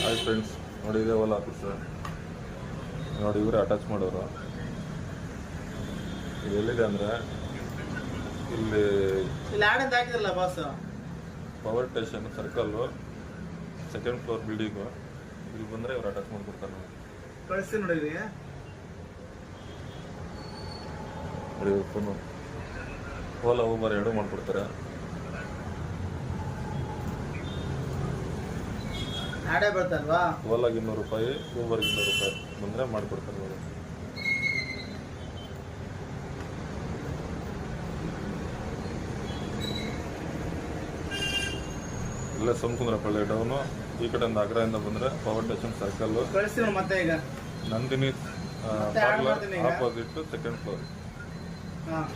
Hi friends, ನೋಡಿ ಇದೆ Ola office. ನೋಡಿ ಇವರೇ ಅಟ್ಯಾಚ್ ಮಾಡೋರು. ಇದು ಎಲ್ಲಿದೆ ಅಂದರೆ ಇಲ್ಲಿ ಹಾಕಿದ್ರಲ್ಲ boss, power station circle, second floor building. ಇಲ್ಲಿ ಬಂದರೆ ಇವ್ರು ಅಟ್ಯಾಚ್ ಮಾಡಿಕೊಡ್ತಾರೆ. ಕಳಿಸ್ತೀನಿ ನೋಡಿ. ನೋಡಿ ಫೋನು ಓಲಾ ಊಬರ್ ಎರಡೂ ಮಾಡಿಕೊಡ್ತಾರೆ. ನಾಡೇ ಬರ್ತಾರಲ್ವಾ, ಓಲಾಗೆ 200 ರೂಪಾಯಿ, ಊಬರ್ಗೆ 200 ರೂಪಾಯಿ ಬಂದರೆ ಮಾಡಿಕೊಡ್ತಾರೆ ನೋಡಿ. ಇಲ್ಲೇ ಸೋಮಕುಂದ್ರಪಳ್ಳಿ ಟೌನು. ಈ ಕಡೆಯಿಂದ ಅಗ್ರದಿಂದ ಬಂದರೆ ಪವರ್ ಸ್ಟೇಷನ್ ಸರ್ಕಲ್ಲು, ಕಳಿಸ್ತೀನಿ ಮತ್ತೆ ಈಗ ನಂದಿನಿ ಮತ್ತೆ ಆಡ್ ಮಾಡ್ತೀನಿ ಈಗ. Opposite second floor. ಹಾಂ